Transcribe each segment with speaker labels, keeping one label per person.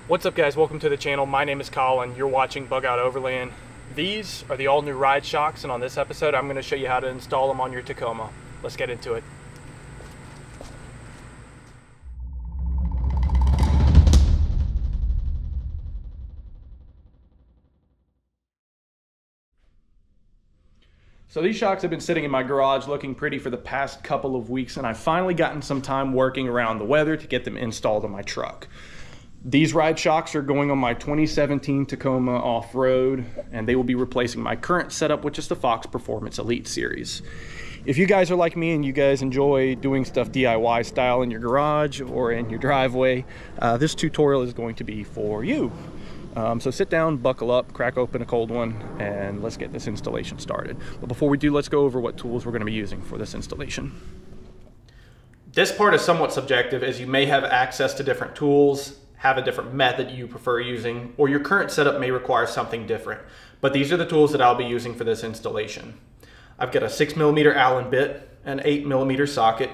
Speaker 1: What's up guys, welcome to the channel. My name is Colin, you're watching Bug Out Overland. These are the all new ride shocks, and on this episode I'm going to show you how to install them on your Tacoma. Let's get into it. So these shocks have been sitting in my garage looking pretty for the past couple of weeks, and I've finally gotten some time working around the weather to get them installed on my truck. These ride shocks are going on my 2017 Tacoma off-road, and they will be replacing my current setup, which is the Fox Performance Elite series. If you guys are like me and you guys enjoy doing stuff DIY style in your garage or in your driveway, this tutorial is going to be for you. So sit down, buckle up, crack open a cold one, and let's get this installation started. But before we do, let's go over what tools we're going to be using for this installation. This part is somewhat subjective, as you may have access to different tools, have a different method you prefer using, or your current setup may require something different. But these are the tools that I'll be using for this installation. I've got a 6mm Allen bit, an 8mm socket,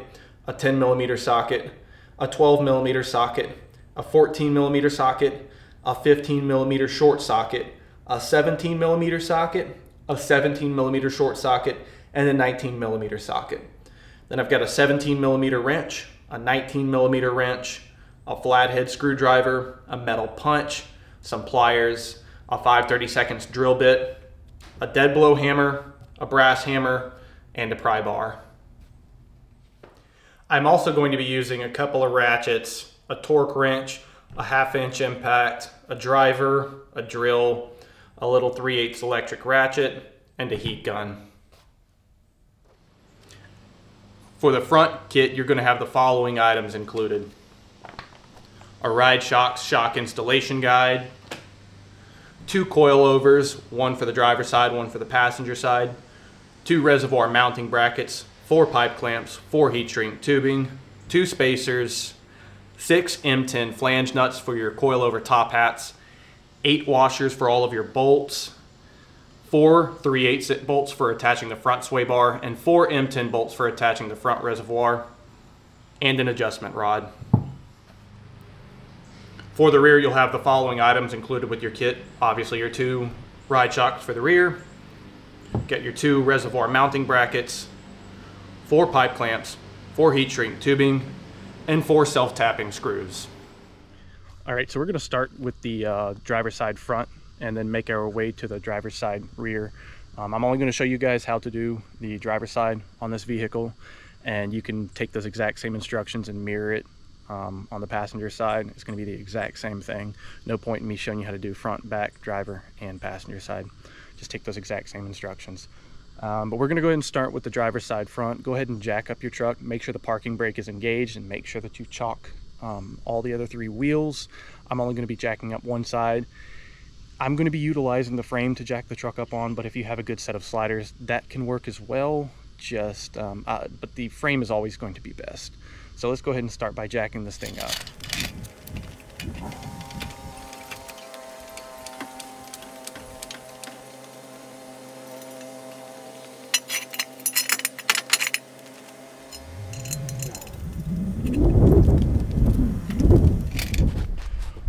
Speaker 1: a 10mm socket, a 12mm socket, a 14mm socket, a 15mm short socket, a 17mm socket, a 17mm short socket, and a 19mm socket. Then I've got a 17mm wrench, a 19mm wrench, a flathead screwdriver, a metal punch, some pliers, a 5/32 drill bit, a dead blow hammer, a brass hammer, and a pry bar. I'm also going to be using a couple of ratchets, a torque wrench, a 1/2" impact, a driver, a drill, a little 3/8 electric ratchet, and a heat gun. For the front kit, you're going to have the following items included: a ride shocks shock installation guide, 2 coilovers, one for the driver's side, one for the passenger side, 2 reservoir mounting brackets, 4 pipe clamps, 4 heat shrink tubing, 2 spacers, 6 M10 flange nuts for your coilover top hats, 8 washers for all of your bolts, 4 3/8 bolts for attaching the front sway bar, and 4 M10 bolts for attaching the front reservoir, and an adjustment rod. For the rear, you'll have the following items included with your kit. Obviously your 2 ride shocks for the rear, get your 2 reservoir mounting brackets, 4 pipe clamps, 4 heat shrink tubing, and 4 self-tapping screws. All right, so we're gonna start with the driver's side front and then make our way to the driver's side rear. I'm only gonna show you guys how to do the driver's side on this vehicle, and you can take those exact same instructions and mirror it on the passenger side. It's gonna be the exact same thing. No point in me showing you how to do front, back, driver, and passenger side. Just take those exact same instructions. But we're gonna go ahead and start with the driver's side front. Go ahead and jack up your truck, make sure the parking brake is engaged, and make sure that you chock all the other 3 wheels. I'm only gonna be jacking up one side. I'm gonna be utilizing the frame to jack the truck up on, but if you have a good set of sliders, that can work as well. But the frame is always going to be best. So let's go ahead and start by jacking this thing up.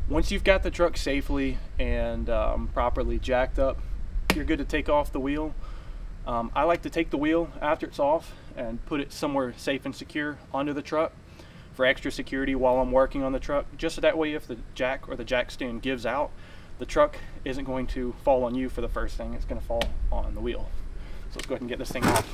Speaker 1: Once you've got the truck safely and properly jacked up, you're good to take off the wheel. I like to take the wheel after it's off and put it somewhere safe and secure onto the truck for extra security while I'm working on the truck. Just so that way if the jack or the jack stand gives out, the truck isn't going to fall on you for the first thing, it's going to fall on the wheel. So let's go ahead and get this thing off.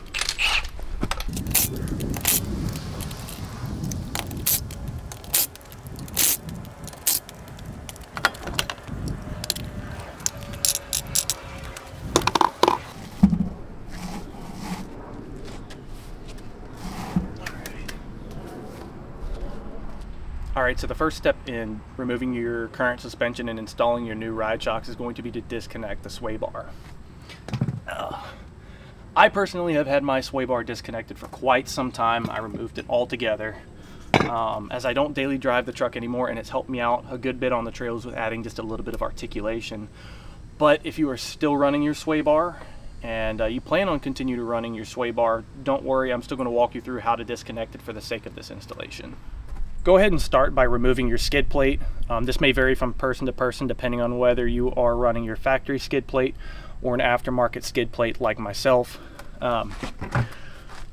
Speaker 1: Alright, so the first step in removing your current suspension and installing your new ride shocks is going to be to disconnect the sway bar. I personally have had my sway bar disconnected for quite some time. I removed it altogether as I don't daily drive the truck anymore, and it's helped me out a good bit on the trails with adding just a little bit of articulation. But if you are still running your sway bar and you plan on continuing running your sway bar, don't worry, I'm still going to walk you through how to disconnect it for the sake of this installation. go ahead and start by removing your skid plate. This may vary from person to person depending on whether you are running your factory skid plate or an aftermarket skid plate like myself.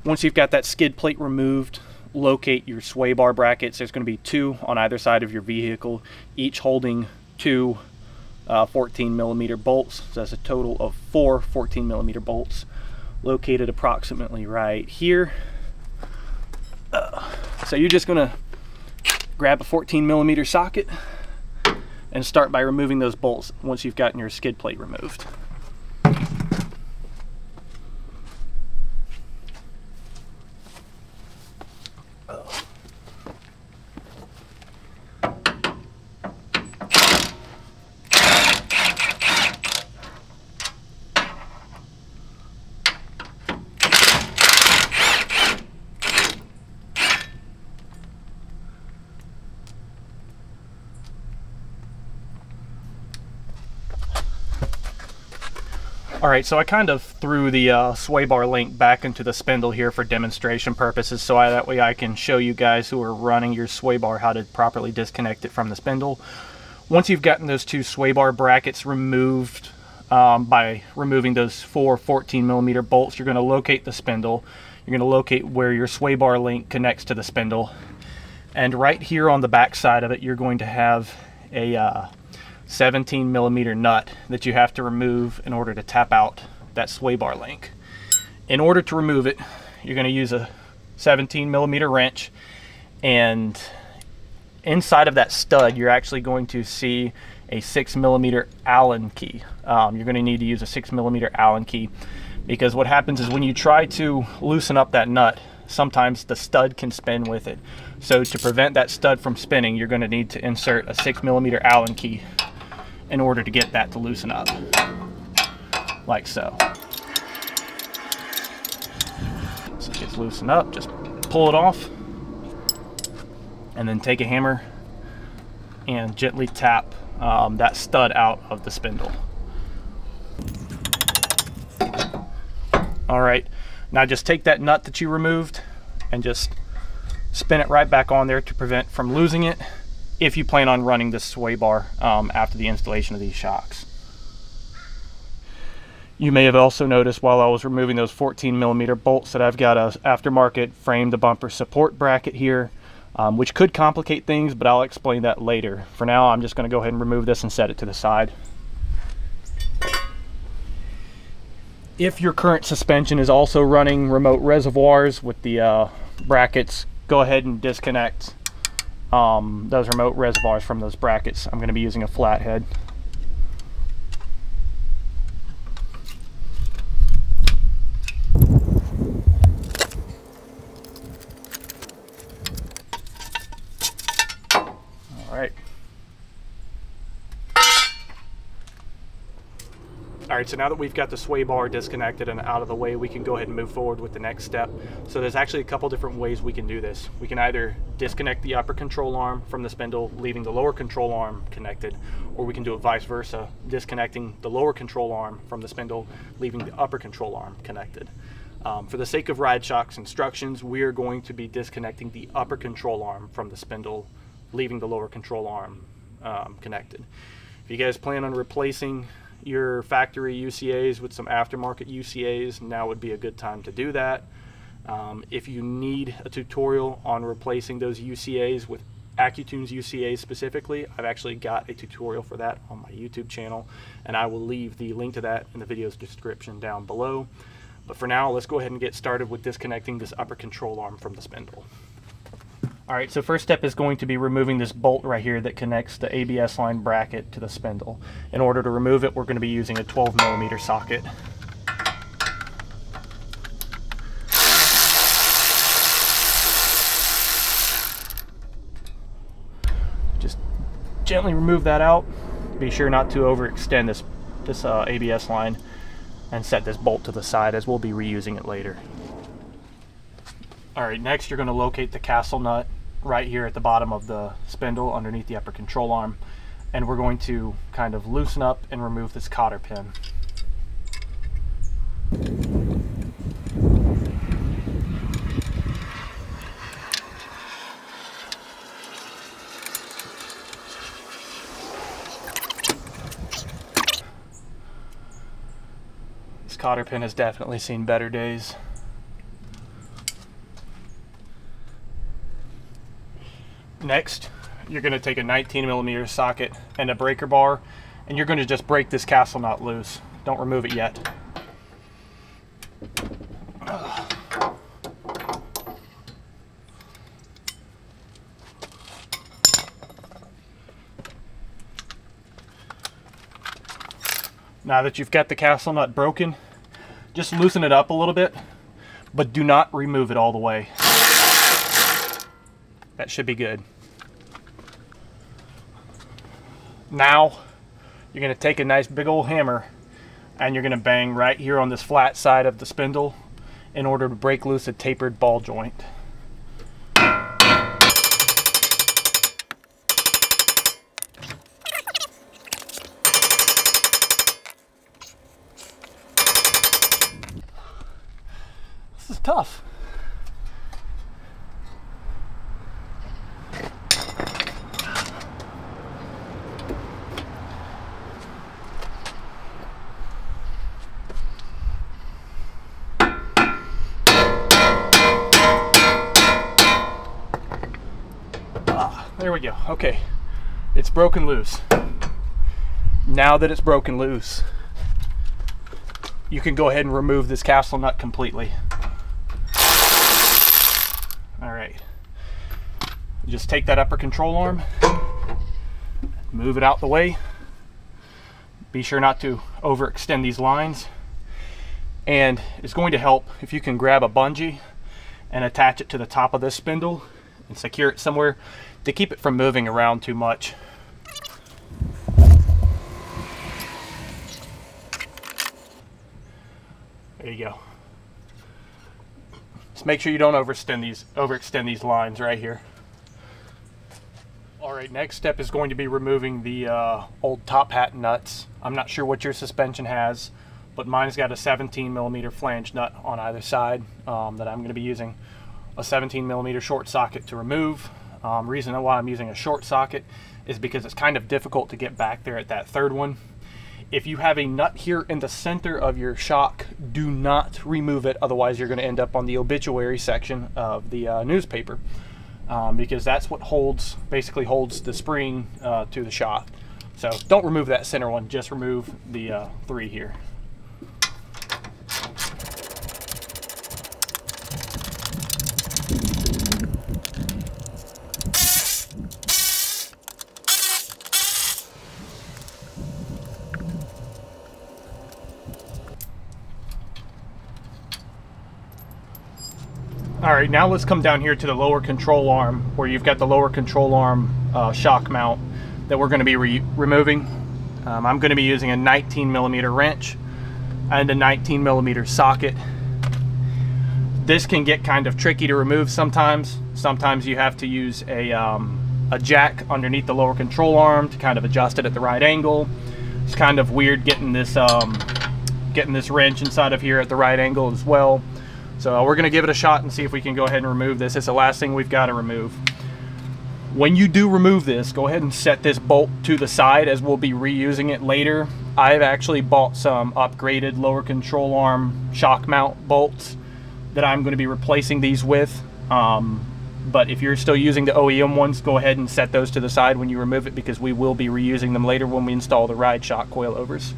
Speaker 1: Once you've got that skid plate removed, locate your sway bar brackets. There's going to be 2 on either side of your vehicle, each holding 2 14mm bolts. So that's a total of 4 14mm bolts located approximately right here. So you're just going to grab a 14mm socket and start by removing those bolts once you've gotten your skid plate removed. Alright, so I kind of threw the sway bar link back into the spindle here for demonstration purposes, so that way I can show you guys who are running your sway bar how to properly disconnect it from the spindle. Once you've gotten those 2 sway bar brackets removed by removing those 4 14mm bolts, you're going to locate the spindle. You're going to locate where your sway bar link connects to the spindle. And right here on the back side of it, you're going to have a 17mm nut that you have to remove in order to tap out that sway bar link. In order to remove it, you're going to use a 17mm wrench, and inside of that stud you're actually going to see a 6mm Allen key. You're going to need to use a 6mm Allen key, because what happens is when you try to loosen up that nut, sometimes the stud can spin with it. So to prevent that stud from spinning, you're going to need to insert a 6mm Allen key in order to get that to loosen up, like so. So it gets loosened up, just pull it off, and then take a hammer and gently tap that stud out of the spindle. Alright, now just take that nut that you removed and just spin it right back on there to prevent from losing it, if you plan on running this sway bar after the installation of these shocks. You may have also noticed while I was removing those 14mm bolts that I've got a aftermarket frame to bumper support bracket here, which could complicate things, but I'll explain that later. For now, I'm just going to go ahead and remove this and set it to the side. If your current suspension is also running remote reservoirs with the brackets, go ahead and disconnect those remote reservoirs from those brackets. I'm going to be using a flathead. Alright, so now that we've got the sway bar disconnected and out of the way, we can go ahead and move forward with the next step. So there's actually a couple different ways we can do this. We can either disconnect the upper control arm from the spindle, leaving the lower control arm connected, or we can do it vice versa, disconnecting the lower control arm from the spindle, leaving the upper control arm connected. For the sake of Ride Shock's instructions, we are going to be disconnecting the upper control arm from the spindle, leaving the lower control arm connected. If you guys plan on replacing your factory UCAs with some aftermarket UCAs, now would be a good time to do that. If you need a tutorial on replacing those UCAs with AccuTune's UCAs specifically, I've actually got a tutorial for that on my YouTube channel, and I will leave the link to that in the video's description down below. But for now, let's go ahead and get started with disconnecting this upper control arm from the spindle. Alright, so first step is going to be removing this bolt right here that connects the ABS line bracket to the spindle. In order to remove it, we're going to be using a 12mm socket. Just gently remove that out. Be sure not to overextend this ABS line, and set this bolt to the side as we'll be reusing it later. Alright, next you're going to locate the castle nut right here at the bottom of the spindle underneath the upper control arm, and we're going to kind of loosen up and remove this cotter pin. cotter pin has definitely seen better days. Next, you're going to take a 19mm socket and a breaker bar, and you're going to just break this castle nut loose. Don't remove it yet. Now that you've got the castle nut broken, just loosen it up a little bit, but do not remove it all the way. That should be good. Now, you're going to take a nice big old hammer and you're going to bang right here on this flat side of the spindle in order to break loose a tapered ball joint. This is tough. There we go. Okay, it's broken loose. Now that it's broken loose, you can go ahead and remove this castle nut completely. All right, just take that upper control arm, move it out the way. Be sure not to overextend these lines, and it's going to help if you can grab a bungee and attach it to the top of this spindle and secure it somewhere to keep it from moving around too much. There you go. Just make sure you don't overextend these lines right here. All right, next step is going to be removing the old top hat nuts. I'm not sure what your suspension has, but mine's got a 17mm flange nut on either side that I'm going to be using a 17mm short socket to remove. Reason why I'm using a short socket is because it's kind of difficult to get back there at that third one. If you have a nut here in the center of your shock, do not remove it, otherwise you're going to end up on the obituary section of the newspaper, because that's what basically holds the spring to the shock. So don't remove that center one, just remove the three here. All right, now let's come down here to the lower control arm, where you've got the lower control arm shock mount that we're going to be removing. I'm going to be using a 19mm wrench and a 19mm socket. This can get kind of tricky to remove sometimes. Sometimes you have to use a jack underneath the lower control arm to kind of adjust it at the right angle. It's kind of weird getting this wrench inside of here at the right angle as well. So we're going to give it a shot and see if we can go ahead and remove this. It's the last thing we've got to remove. When you do remove this, go ahead and set this bolt to the side, as we'll be reusing it later. I've actually bought some upgraded lower control arm shock mount bolts that I'm going to be replacing these with. But if you're still using the OEM ones, go ahead and set those to the side when you remove it, because we will be reusing them later when we install the ride shock coilovers.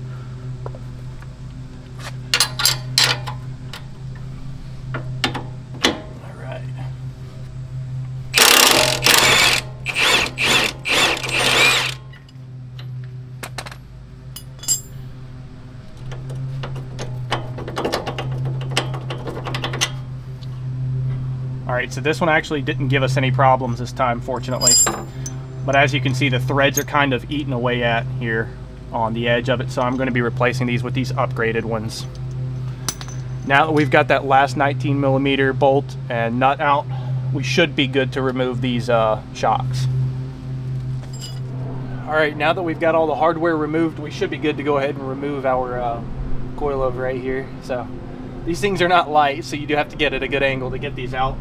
Speaker 1: Alright, so this one actually didn't give us any problems this time, fortunately. But as you can see, the threads are kind of eaten away at here on the edge of it, so I'm going to be replacing these with these upgraded ones. Now that we've got that last 19mm bolt and nut out, we should be good to remove these shocks. Alright, now that we've got all the hardware removed, we should be good to go ahead and remove our coilover right here. So these things are not light, so you do have to get at a good angle to get these out.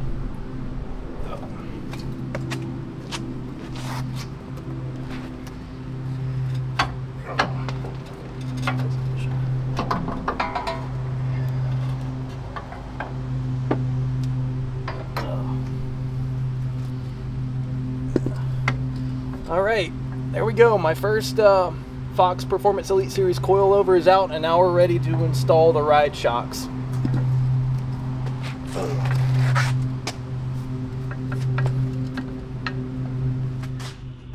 Speaker 1: All right, there we go. My first Fox Performance Elite Series coilover is out, and now we're ready to install the ride shocks.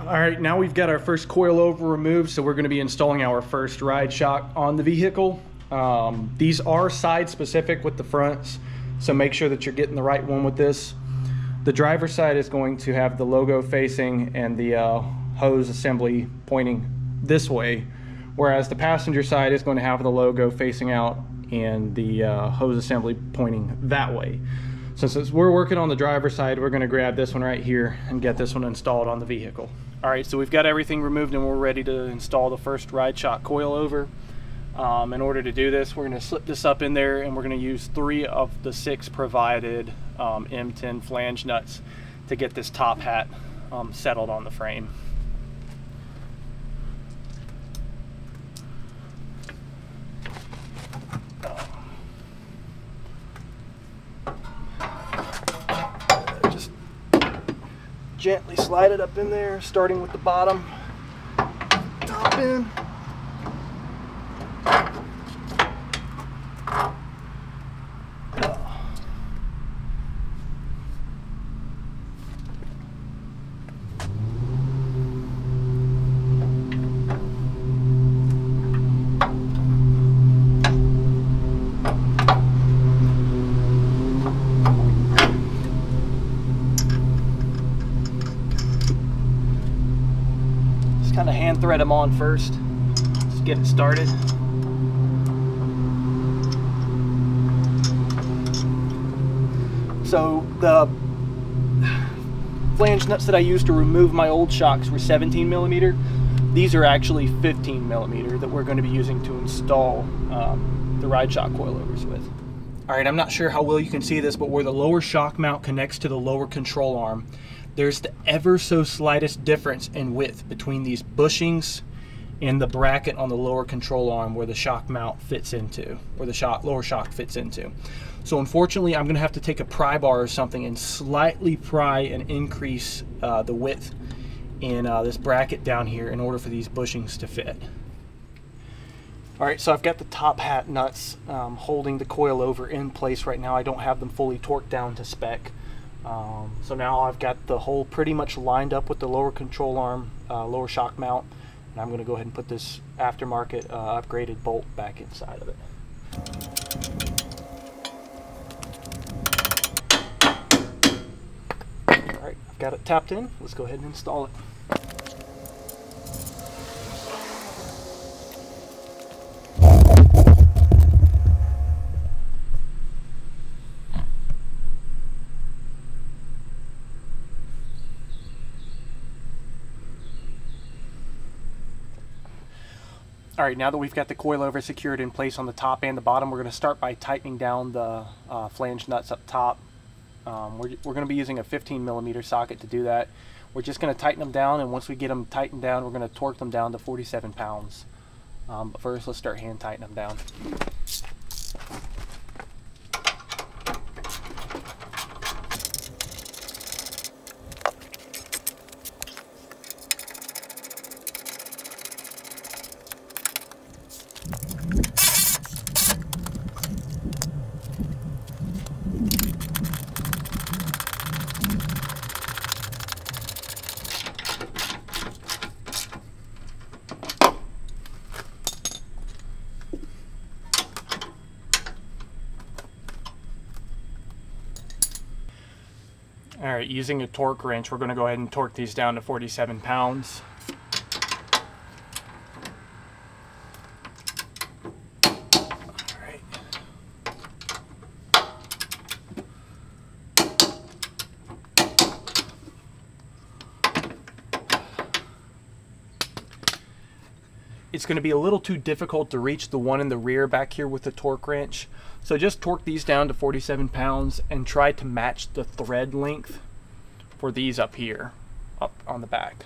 Speaker 1: All right, now we've got our first coilover removed, so we're going to be installing our first ride shock on the vehicle. These are side specific with the fronts, so make sure that you're getting the right one with this. The driver's side is going to have the logo facing and the hose assembly pointing this way, whereas the passenger side is going to have the logo facing out and the hose assembly pointing that way. So since we're working on the driver's side, we're going to grab this one right here and get this one installed on the vehicle. All right, so we've got everything removed and we're ready to install the first ride shock coilover. In order to do this, we're going to slip this up in there, and we're going to use 3 of the 6 provided M10 flange nuts to get this top hat settled on the frame. Just gently slide it up in there, starting with the bottom, top in. Kind of hand thread them on first, just get it started. So the flange nuts that I used to remove my old shocks were 17 millimeter. These are actually 15 millimeter that we're going to be using to install the ride shock coilovers with. All right, I'm not sure how well you can see this, but where the lower shock mount connects to the lower control arm, there's the ever so slightest difference in width between these bushings and the bracket on the lower control arm where the shock mount fits into, where the lower shock fits into. So unfortunately, I'm going to have to take a pry bar or something and slightly pry and increase the width in this bracket down here in order for these bushings to fit. All right, so I've got the top hat nuts holding the coilover in place right now. I don't have them fully torqued down to spec. So now I've got the hole pretty much lined up with the lower control arm, lower shock mount, and I'm going to go ahead and put this aftermarket upgraded bolt back inside of it. All right, I've got it tapped in. Let's go ahead and install it. All right, now that we've got the coilover secured in place on the top and the bottom, we're going to start by tightening down the flange nuts up top. We're going to be using a 15 millimeter socket to do that. We're just going to tighten them down, and once we get them tightened down, we're going to torque them down to 47 pounds. But first, let's start hand tightening them down. All right, using a torque wrench, we're going to go ahead and torque these down to 47 pounds. All right. It's going to be a little too difficult to reach the one in the rear back here with the torque wrench. So just torque these down to 47 pounds and try to match the thread length for these up here, up on the back.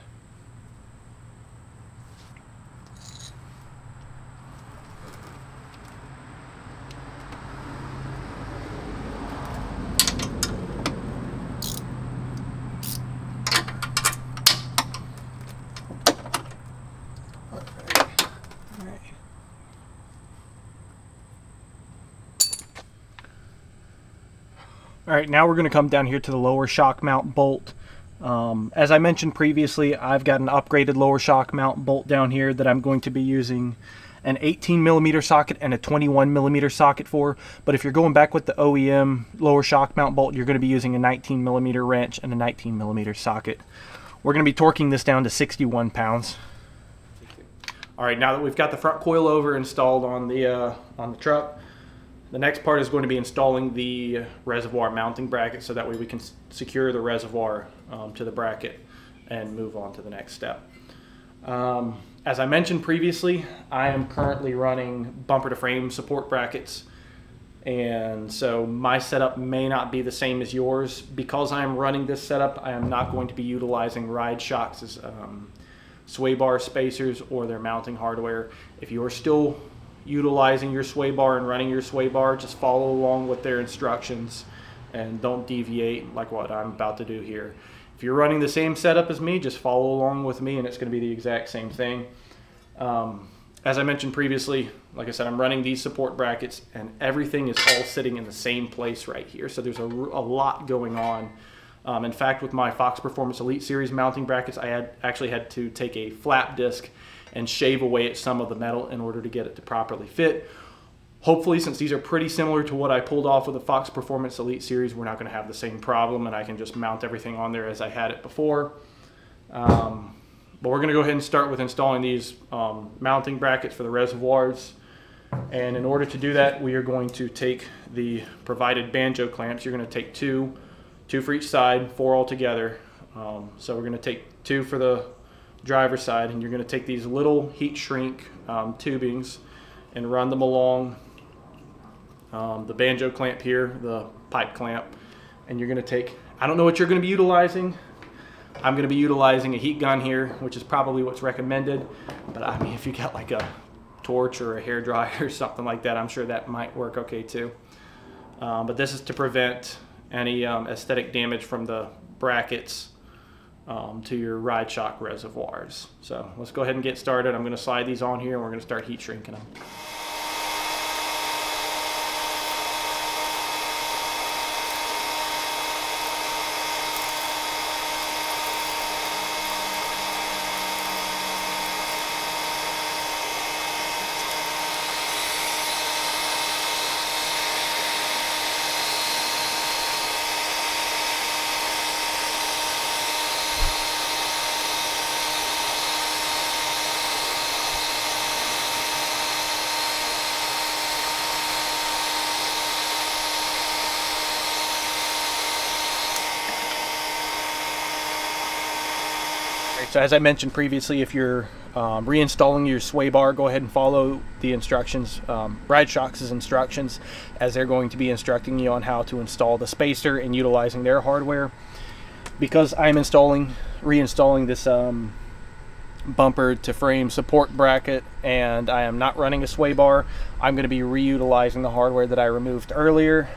Speaker 1: All right, now we're going to come down here to the lower shock mount bolt. As I mentioned previously, I've got an upgraded lower shock mount bolt down here that I'm going to be using an 18mm socket and a 21mm socket for. But if you're going back with the OEM lower shock mount bolt, you're going to be using a 19mm wrench and a 19mm socket. We're going to be torquing this down to 61 pounds. All right, now that we've got the front coilover installed on the truck, the next part is going to be installing the reservoir mounting bracket, so that way we can secure the reservoir to the bracket and move on to the next step. As I mentioned previously, I am currently running bumper to frame support brackets, and so my setup may not be the same as yours. Because I am running this setup, I am not going to be utilizing ride shocks as sway bar spacers or their mounting hardware. If you are still utilizing your sway bar and running your sway bar, just follow along with their instructions and don't deviate like what I'm about to do here. If you're running the same setup as me, just follow along with me and it's going to be the exact same thing. As I mentioned previously, like I said, I'm running these support brackets and everything is all sitting in the same place right here, so there's a lot going on. In fact, with my Fox Performance Elite Series mounting brackets, I actually had to take a flap disc and shave away at some of the metal in order to get it to properly fit. Hopefully, since these are pretty similar to what I pulled off with the Fox Performance Elite Series, we're not going to have the same problem and I can just mount everything on there as I had it before. But we're going to go ahead and start with installing these mounting brackets for the reservoirs. And in order to do that, we are going to take the provided banjo clamps. You're going to take two for each side, 4 altogether. So we're going to take 2 for the driver's side, and you're going to take these little heat shrink tubings and run them along the banjo clamp here, the pipe clamp, and you're going to take, I don't know what you're going to be utilizing. I'm going to be utilizing a heat gun here, which is probably what's recommended, but I mean, if you got like a torch or a hair dryer or something like that, I'm sure that might work okay too. But this is to prevent any aesthetic damage from the brackets to your ride shock reservoirs. So let's go ahead and get started. I'm going to slide these on here and we're going to start heat shrinking them. So as I mentioned previously, if you're reinstalling your sway bar, go ahead and follow the instructions, Ride Shock's instructions, as they're going to be instructing you on how to install the spacer and utilizing their hardware. Because I'm reinstalling this bumper to frame support bracket and I am not running a sway bar, I'm going to be reutilizing the hardware that I removed earlier,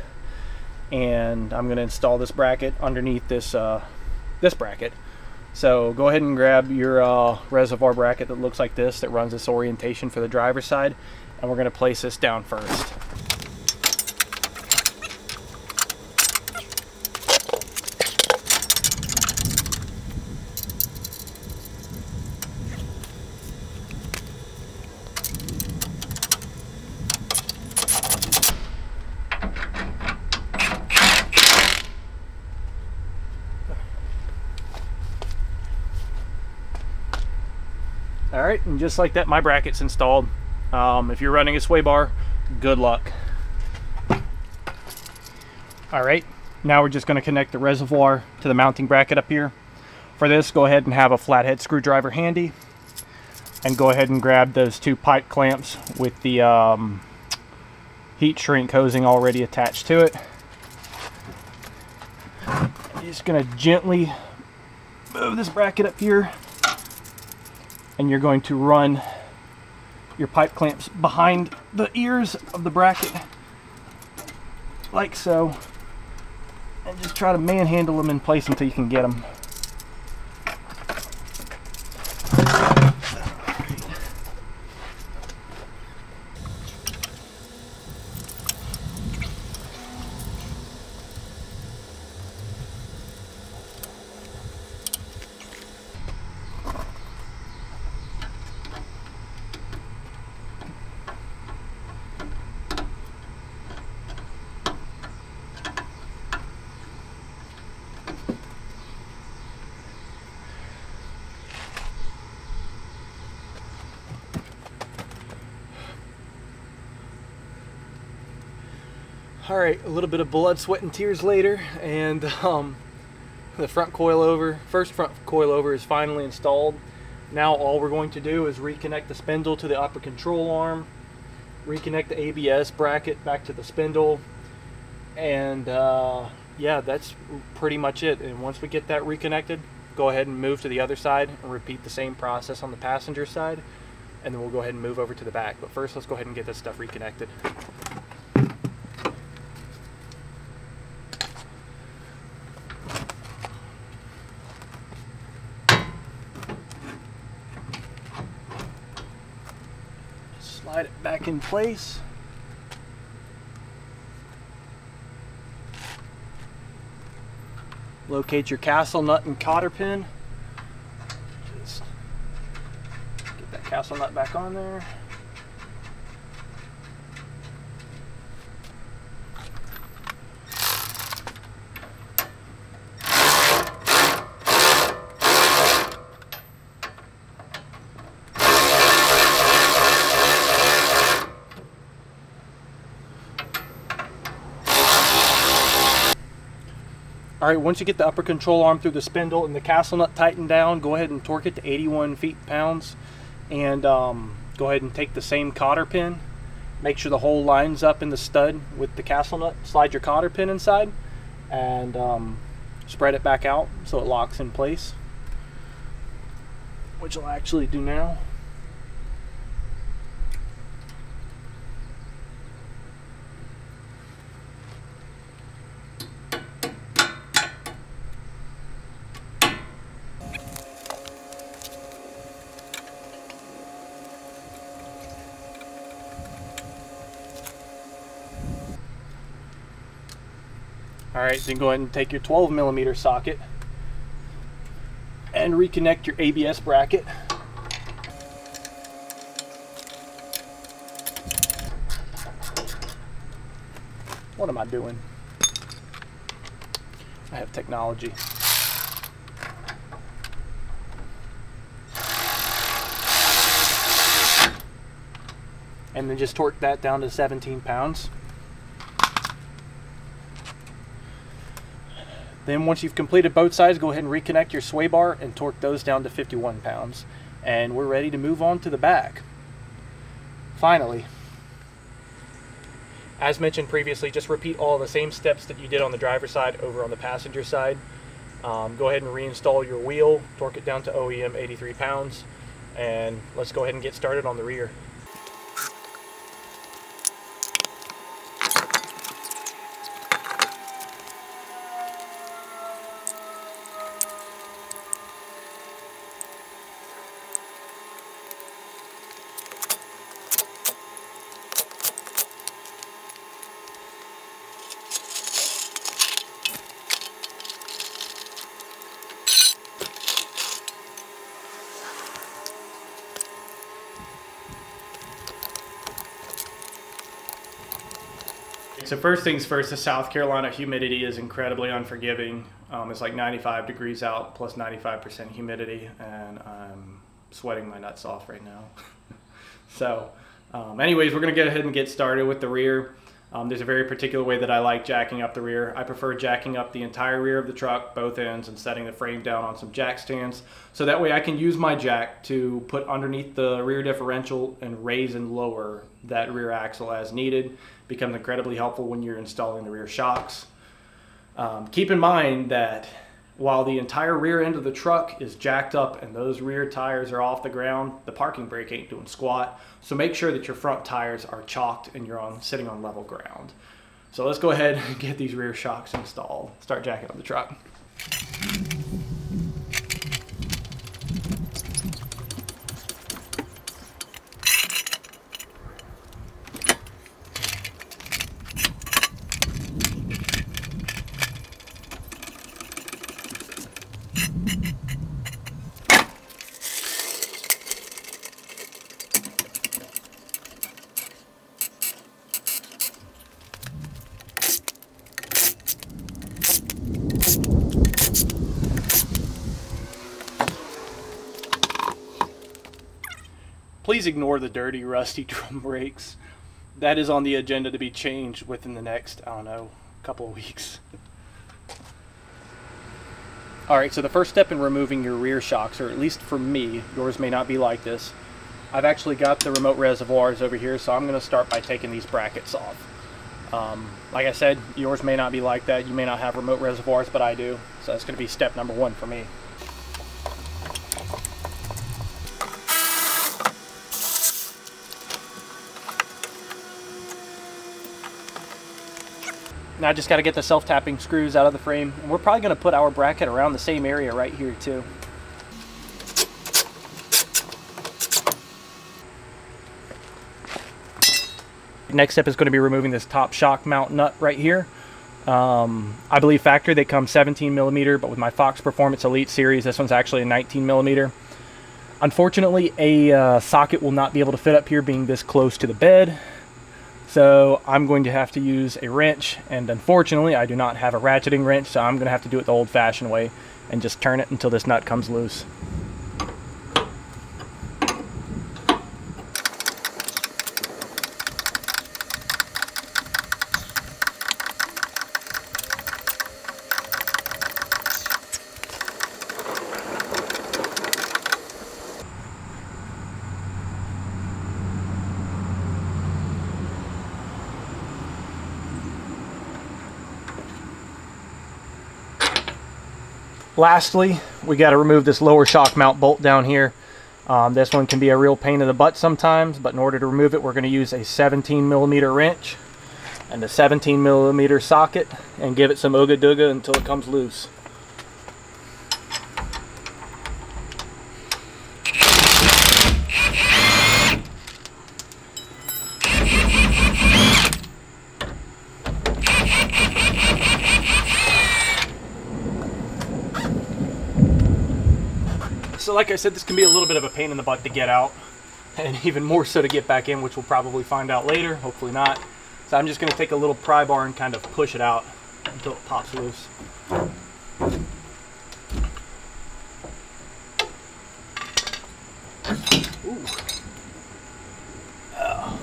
Speaker 1: and I'm going to install this bracket underneath this bracket. So go ahead and grab your reservoir bracket that looks like this, that runs this orientation for the driver's side, and we're going to place this down first. Alright, and just like that, my bracket's installed. If you're running a sway bar, good luck. Alright, now we're just going to connect the reservoir to the mounting bracket up here. For this, go ahead and have a flathead screwdriver handy, and go ahead and grab those 2 pipe clamps with the heat shrink hosing already attached to it. You're just going to gently move this bracket up here, and you're going to run your pipe clamps behind the ears of the bracket like so, and just try to manhandle them in place until you can get them. All right, a little bit of blood, sweat, and tears later, and the first front coilover is finally installed. Now all we're going to do is reconnect the spindle to the upper control arm, reconnect the ABS bracket back to the spindle, and yeah, that's pretty much it. And once we get that reconnected, go ahead and move to the other side and repeat the same process on the passenger side, and then we'll go ahead and move over to the back. But first, let's go ahead and get this stuff reconnected. Slide it back in place. Locate your castle nut and cotter pin. Just get that castle nut back on there. Alright, once you get the upper control arm through the spindle and the castle nut tightened down, go ahead and torque it to 81 feet-pounds, and go ahead and take the same cotter pin. Make sure the hole lines up in the stud with the castle nut. Slide your cotter pin inside and spread it back out so it locks in place, which I'll actually do now. Alright, then go ahead and take your 12mm socket and reconnect your ABS bracket. What am I doing? I have technology. And then just torque that down to 17 pounds. Then once you've completed both sides, go ahead and reconnect your sway bar and torque those down to 51 pounds. And we're ready to move on to the back. Finally, as mentioned previously, just repeat all the same steps that you did on the driver's side over on the passenger side. Go ahead and reinstall your wheel, torque it down to OEM 83 pounds, and let's go ahead and get started on the rear. So first things first, the South Carolina humidity is incredibly unforgiving. It's like 95 degrees out plus 95% humidity, and I'm sweating my nuts off right now. So anyways, we're gonna go ahead and get started with the rear. There's a very particular way that I like jacking up the rear. I prefer jacking up the entire rear of the truck, both ends, and setting the frame down on some jack stands. So that way I can use my jack to put underneath the rear differential and raise and lower that rear axle as needed. Becomes incredibly helpful when you're installing the rear shocks. Keep in mind that while the entire rear end of the truck is jacked up and those rear tires are off the ground, the parking brake ain't doing squat. So make sure that your front tires are chalked and you're sitting on level ground. So let's go ahead and get these rear shocks installed. Start jacking up the truck. Please ignore the dirty, rusty drum brakes. that is on the agenda to be changed within the next, I don't know, couple of weeks. Alright, so the first step in removing your rear shocks, or at least for me, yours may not be like this. I've actually got the remote reservoirs over here, so I'm going to start by taking these brackets off. Like I said, yours may not be like that. You may not have remote reservoirs, but I do. So that's going to be step number one for me. Now I just got to get the self-tapping screws out of the frame. And we're probably going to put our bracket around the same area right here too. Next step is going to be removing this top shock mount nut right here. I believe factory they come 17 millimeter, but with my Fox Performance Elite series, this one's actually a 19 millimeter. Unfortunately, a socket will not be able to fit up here being this close to the bed. So I'm going to have to use a wrench, and unfortunately I do not have a ratcheting wrench, so I'm going to have to do it the old-fashioned way and just turn it until this nut comes loose. Lastly, we got to remove this lower shock mount bolt down here. This one can be a real pain in the butt sometimes, but in order to remove it, we're going to use a 17 millimeter wrench and a 17 millimeter socket and give it some ooga dooga until it comes loose. So like I said, this can be a little bit of a pain in the butt to get out, and even more so to get back in, which we'll probably find out later, hopefully not. So I'm just going to take a little pry bar and kind of push it out until it pops loose. Ooh. Oh.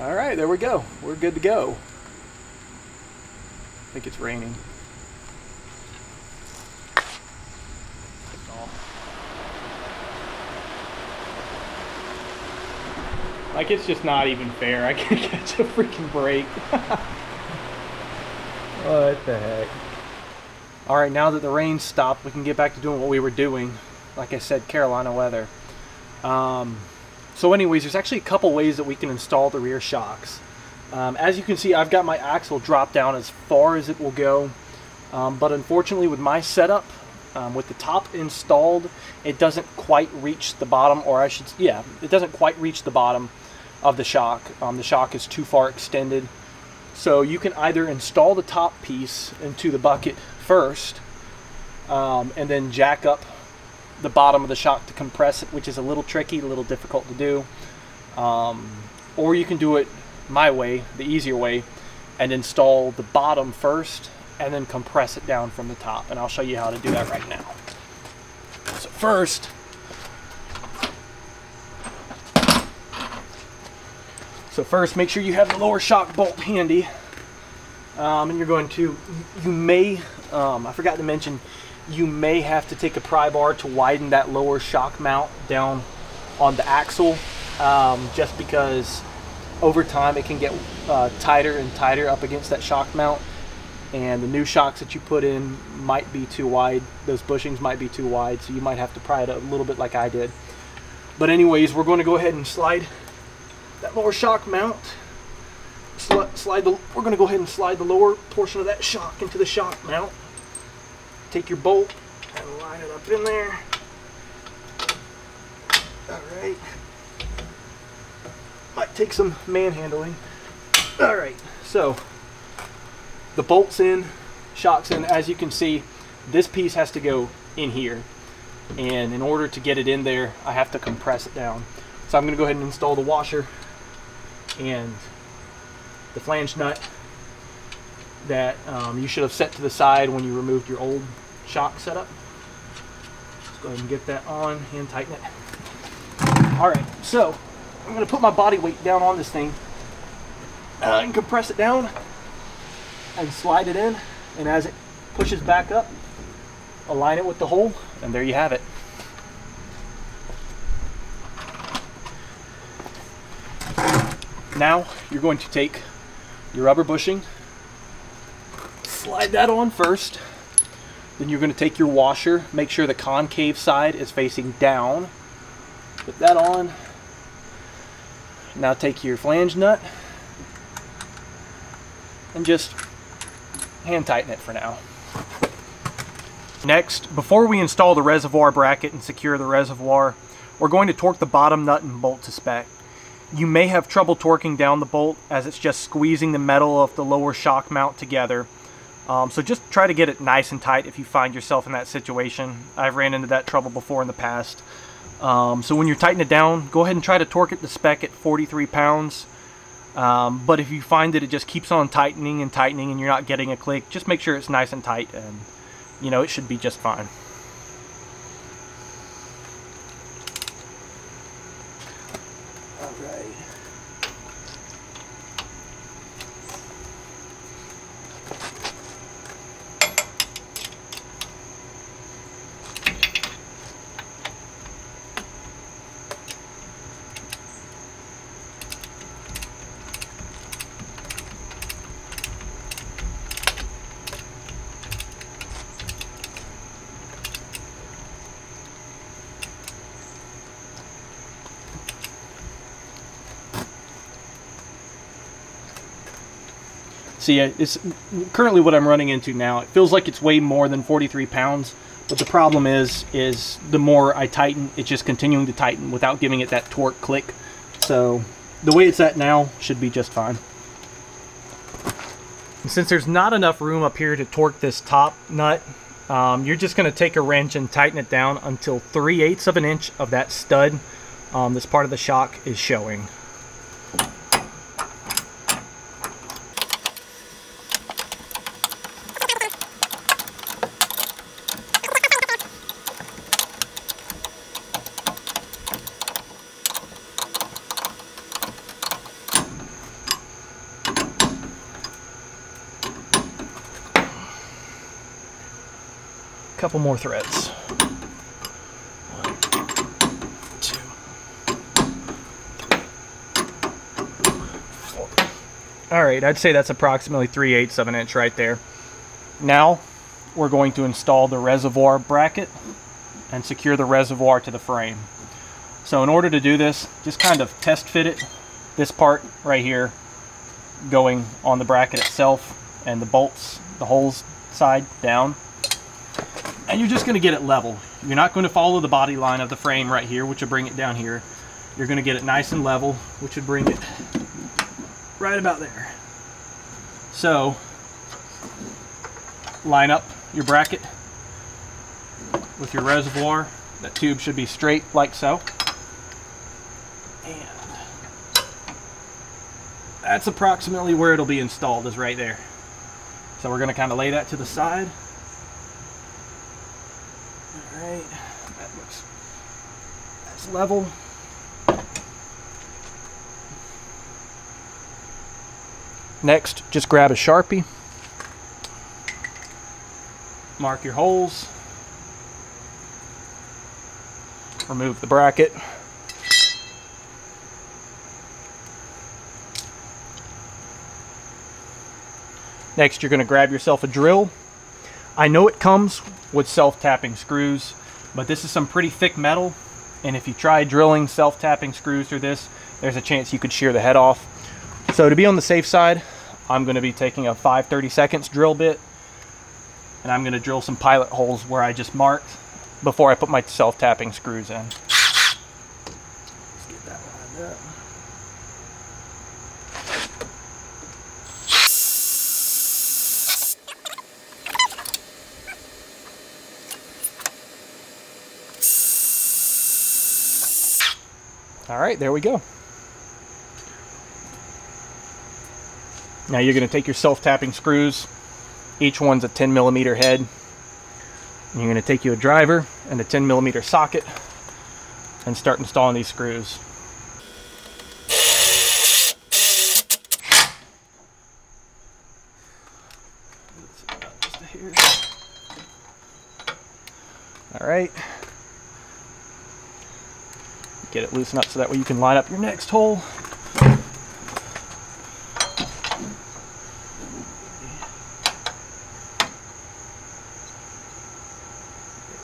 Speaker 1: All right, there we go. We're good to go. I think it's raining. Like, it's just not even fair. I can't catch a freaking break. What the heck? Alright, now that the rain stopped, we can get back to doing what we were doing. Like I said, Carolina weather. So anyways, there's actually a couple ways that we can install the rear shocks. As you can see, I've got my axle dropped down as far as it will go. But unfortunately, with my setup, with the top installed, it doesn't quite reach the bottom, or I should, yeah, it doesn't quite reach the bottom of the shock. The shock is too far extended. So you can either install the top piece into the bucket first, and then jack up the bottom of the shock to compress it, which is a little tricky, a little difficult to do. Or you can do it my way, the easier way, and install the bottom first and then compress it down from the top. And I'll show you how to do that right now. So first, make sure you have the lower shock bolt handy. And you're going to, you may, I forgot to mention, you may have to take a pry bar to widen that lower shock mount down on the axle, just because over time it can get tighter and tighter up against that shock mount, and the new shocks that you put in might be too wide. Those bushings might be too wide, so you might have to pry it a little bit like I did. But anyways, we're going to go ahead and slide that lower shock mount. We're going to go ahead and slide the lower portion of that shock into the shock mount. Take your bolt and line it up in there. Alright. Might take some manhandling. Alright, so the bolt's in, shock's in. As you can see, this piece has to go in here. And in order to get it in there, I have to compress it down. So I'm going to go ahead and install the washer and the flange nut that you should have set to the side when you removed your old shock setup. Let's go ahead and get that on and tighten it. Alright, so I'm going to put my body weight down on this thing and compress it down and slide it in, and as it pushes back up, align it with the hole, and there you have it. Now you're going to take your rubber bushing, slide that on first, then you're going to take your washer, make sure the concave side is facing down, put that on. Now take your flange nut and just hand tighten it for now. Next, before we install the reservoir bracket and secure the reservoir, we're going to torque the bottom nut and bolt to spec. You may have trouble torquing down the bolt as it's just squeezing the metal of the lower shock mount together. So just try to get it nice and tight if you find yourself in that situation. I've ran into that trouble before in the past. So when you're tightening it down, go ahead and try to torque it to spec at 43 pounds. But if you find that it just keeps on tightening and tightening and you're not getting a click, just make sure it's nice and tight, and you know, it should be just fine. All right. See, it's currently what I'm running into now. It feels like it's way more than 43 pounds, but the problem is the more I tighten, it's just continuing to tighten without giving it that torque click. So the way it's at now should be just fine. And since there's not enough room up here to torque this top nut, you're just going to take a wrench and tighten it down until 3/8 of an inch of that stud, this part of the shock, is showing. Couple more threads. 1, 2, 4. All right, I'd say that's approximately 3/8 of an inch right there. Now we're going to install the reservoir bracket and secure the reservoir to the frame. So in order to do this, just kind of test fit it, this part right here going on the bracket itself, and the bolts, the holes side down. And you're just going to get it level. You're not going to follow the body line of the frame right here, which will bring it down here. You're going to get it nice and level, which would bring it right about there. So, line up your bracket with your reservoir. That tube should be straight like so. And that's approximately where it'll be installed, is right there. So we're going to kind of lay that to the side. Alright, that's level. Next, just grab a Sharpie, mark your holes, remove the bracket, next you're going to grab yourself a drill. I know it comes with self-tapping screws, but this is some pretty thick metal, and if you try drilling self-tapping screws through this, there's a chance you could shear the head off. So to be on the safe side, I'm going to be taking a 5/32 drill bit, and I'm going to drill some pilot holes where I just marked before I put my self-tapping screws in. Let's get that lined up. All right, there we go. Now you're going to take your self-tapping screws. Each one's a 10mm head. And you're going to take you a driver and a 10mm socket and start installing these screws. right. Get it loosened up so that way you can line up your next hole.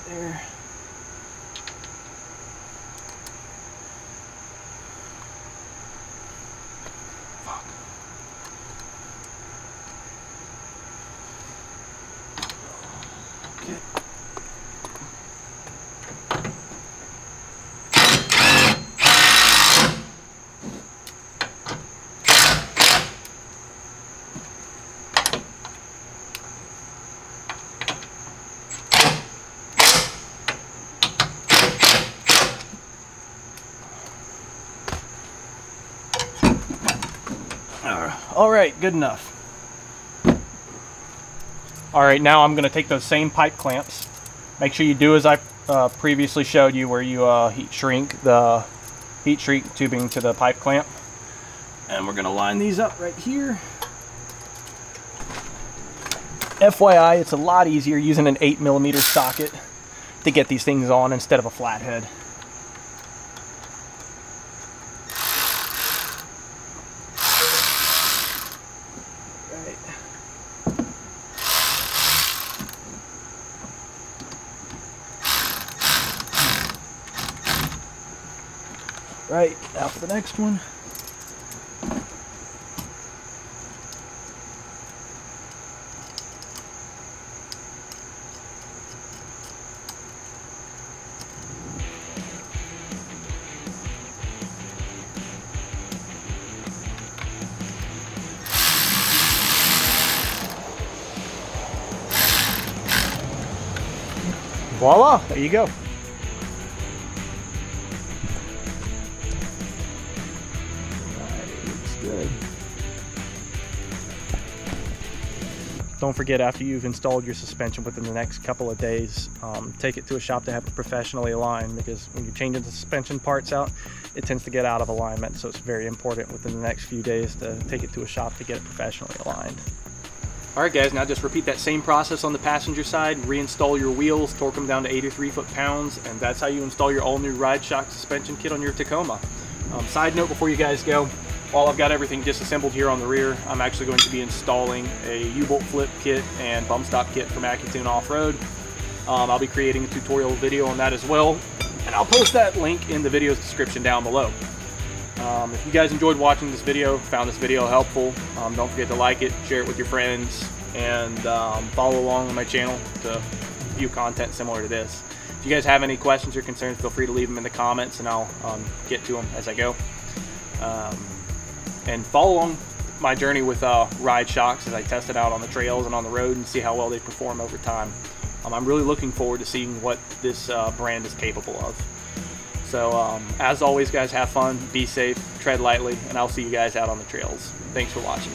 Speaker 1: There. Fuck. Okay. All right, good enough. All right, now I'm going to take those same pipe clamps. Make sure you do as I previously showed you, where you heat shrink the tubing to the pipe clamp. And we're going to line these up right here. FYI, it's a lot easier using an 8mm socket to get these things on instead of a flathead. Right, now for the next one. Voila, there you go. Good. Don't forget, after you've installed your suspension within the next couple of days, take it to a shop to have it professionally aligned, because when you're changing the suspension parts out, it tends to get out of alignment. So it's very important within the next few days to take it to a shop to get it professionally aligned. All right, guys, now just repeat that same process on the passenger side. Reinstall your wheels, torque them down to 83 foot-pounds, and that's how you install your all-new ride shock suspension kit on your Tacoma. Side note before you guys go, while I've got everything disassembled here on the rear, I'm actually going to be installing a U-bolt flip kit and bump stop kit from AccuTune Off-Road. I'll be creating a tutorial video on that as well, and I'll post that link in the video's description down below. If you guys enjoyed watching this video, found this video helpful, don't forget to like it, share it with your friends, and follow along on my channel to view content similar to this. If you guys have any questions or concerns, feel free to leave them in the comments, and I'll get to them as I go. And follow along my journey with ride shocks as I test it out on the trails and on the road and see how well they perform over time. I'm really looking forward to seeing what this brand is capable of. So as always, guys, have fun, be safe, tread lightly, and I'll see you guys out on the trails. Thanks for watching.